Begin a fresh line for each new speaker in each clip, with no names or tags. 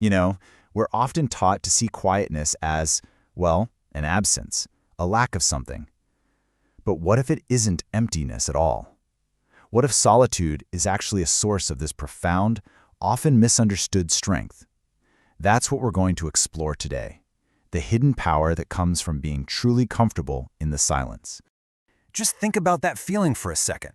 You know, we're often taught to see quietness as, well, an absence, a lack of something. But what if it isn't emptiness at all? What if solitude is actually a source of this profound, often misunderstood strength? That's what we're going to explore today, the hidden power that comes from being truly comfortable in the silence.
Just think about that feeling for a second.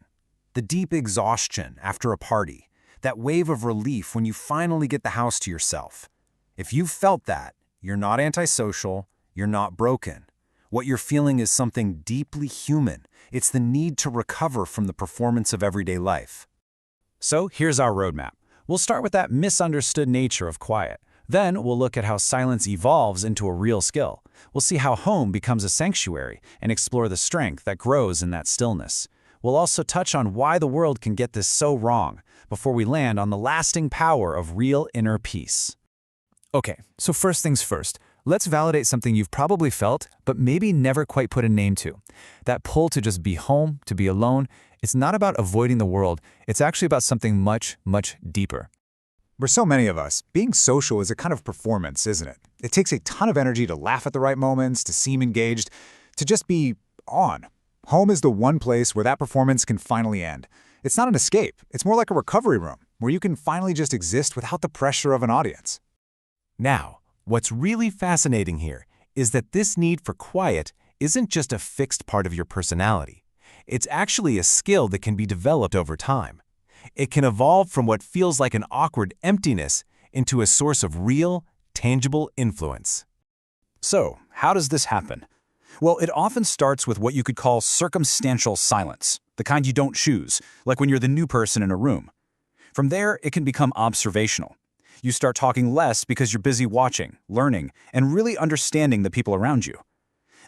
The deep exhaustion after a party, that wave of relief when you finally get the house to yourself. If you've felt that, you're not antisocial, you're not broken. What you're feeling is something deeply human. It's the need to recover from the performance of everyday life. So here's our roadmap. We'll start with that misunderstood nature of quiet. Then we'll look at how silence evolves into a real skill. We'll see how home becomes a sanctuary and explore the strength that grows in that stillness. We'll also touch on why the world can get this so wrong before we land on the lasting power of real inner peace.
Okay, so first things first, let's validate something you've probably felt, but maybe never quite put a name to. That pull to just be home, to be alone, it's not about avoiding the world, it's actually about something much, much deeper.
For so many of us, being social is a kind of performance, isn't it? It takes a ton of energy to laugh at the right moments, to seem engaged, to just be on. Home is the one place where that performance can finally end. It's not an escape, it's more like a recovery room, where you can finally just exist without the pressure of an audience.
Now, what's really fascinating here is that this need for quiet isn't just a fixed part of your personality. It's actually a skill that can be developed over time. It can evolve from what feels like an awkward emptiness into a source of real, tangible influence. So, how does this happen? Well, it often starts with what you could call circumstantial silence, the kind you don't choose, like when you're the new person in a room. From there, it can become observational. You start talking less because you're busy watching, learning, and really understanding the people around you.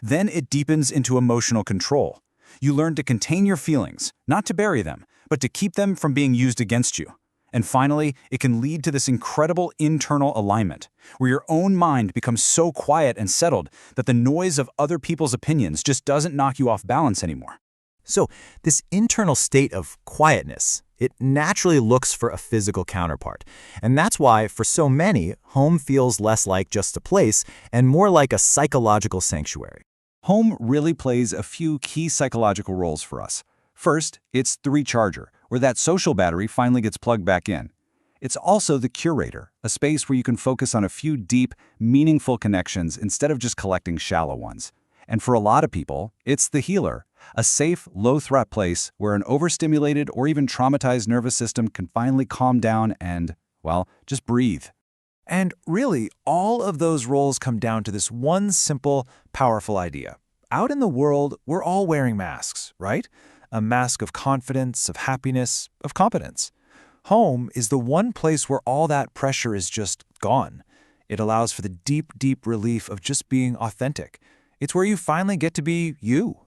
Then it deepens into emotional control. You learn to contain your feelings, not to bury them, but to keep them from being used against you. And finally, it can lead to this incredible internal alignment, where your own mind becomes so quiet and settled that the noise of other people's opinions just doesn't knock you off balance anymore.
So, this internal state of quietness, it naturally looks for a physical counterpart. And that's why, for so many, home feels less like just a place and more like a psychological sanctuary.
Home really plays a few key psychological roles for us. First, it's the recharger, where that social battery finally gets plugged back in. It's also the curator, a space where you can focus on a few deep, meaningful connections instead of just collecting shallow ones. And for a lot of people, it's the healer, a safe, low-threat place where an overstimulated or even traumatized nervous system can finally calm down and, well, just breathe.
And really, all of those roles come down to this one simple, powerful idea. Out in the world, we're all wearing masks, right? A mask of confidence, of happiness, of competence. Home is the one place where all that pressure is just gone. It allows for the deep, deep relief of just being authentic. It's where you finally get to be you.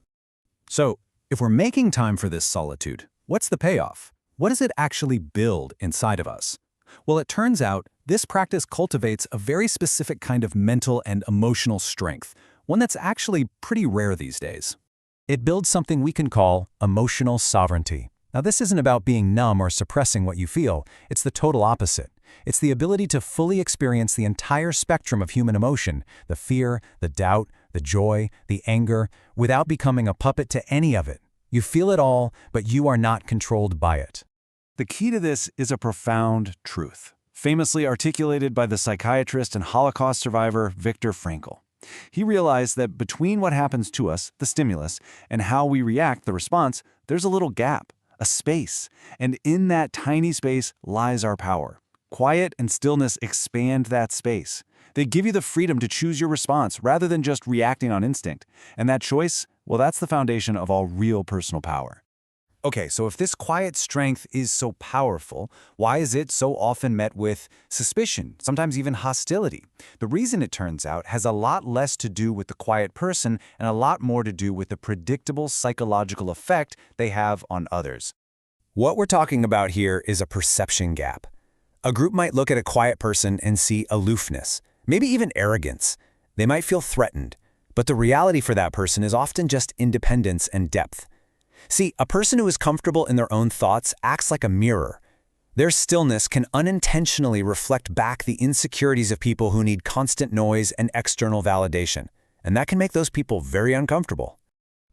So, if we're making time for this solitude, what's the payoff? What does it actually build inside of us? Well, it turns out this practice cultivates a very specific kind of mental and emotional strength, one that's actually pretty rare these days. It builds something we can call emotional sovereignty. Now, this isn't about being numb or suppressing what you feel. It's the total opposite. It's the ability to fully experience the entire spectrum of human emotion, the fear, the doubt, the joy, the anger, without becoming a puppet to any of it. You feel it all, but you are not controlled by it. The key to this is a profound truth, famously articulated by the psychiatrist and Holocaust survivor Viktor Frankl. He realized that between what happens to us, the stimulus, and how we react, the response, there's a little gap, a space, and in that tiny space lies our power. Quiet and stillness expand that space. They give you the freedom to choose your response rather than just reacting on instinct. And that choice, well, that's the foundation of all real personal power. Okay, so if this quiet strength is so powerful, why is it so often met with suspicion, sometimes even hostility? The reason, it turns out, has a lot less to do with the quiet person and a lot more to do with the predictable psychological effect they have on others. What we're talking about here is a perception gap. A group might look at a quiet person and see aloofness, maybe even arrogance. They might feel threatened, but the reality for that person is often just independence and depth. See, a person who is comfortable in their own thoughts acts like a mirror. Their stillness can unintentionally reflect back the insecurities of people who need constant noise and external validation, and that can make those people very uncomfortable.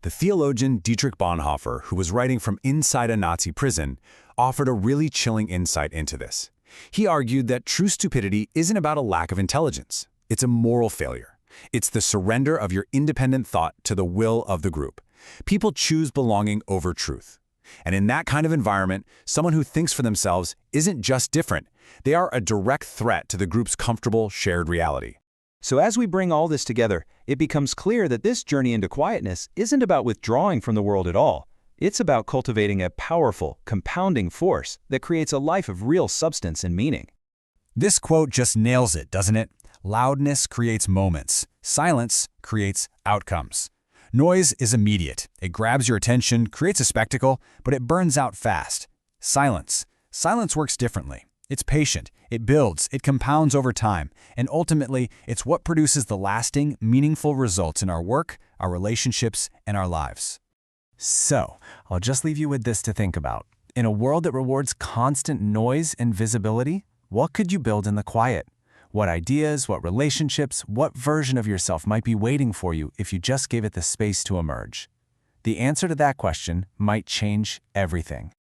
The theologian Dietrich Bonhoeffer, who was writing from inside a Nazi prison, offered a really chilling insight into this. He argued that true stupidity isn't about a lack of intelligence. It's a moral failure. It's the surrender of your independent thought to the will of the group. People choose belonging over truth. And in that kind of environment, someone who thinks for themselves isn't just different. They are a direct threat to the group's comfortable, shared reality.
So as we bring all this together, it becomes clear that this journey into quietness isn't about withdrawing from the world at all. It's about cultivating a powerful, compounding force that creates a life of real substance and meaning.
This quote just nails it, doesn't it? Loudness creates moments. Silence creates outcomes. Noise is immediate. It grabs your attention, creates a spectacle, but it burns out fast. Silence works differently. It's patient, it builds, it compounds over time, and ultimately, it's what produces the lasting, meaningful results in our work, our relationships, and our lives.
So, I'll just leave you with this to think about. In a world that rewards constant noise and visibility, what could you build in the quiet? What ideas, what relationships, what version of yourself might be waiting for you if you just gave it the space to emerge? The answer to that question might change everything.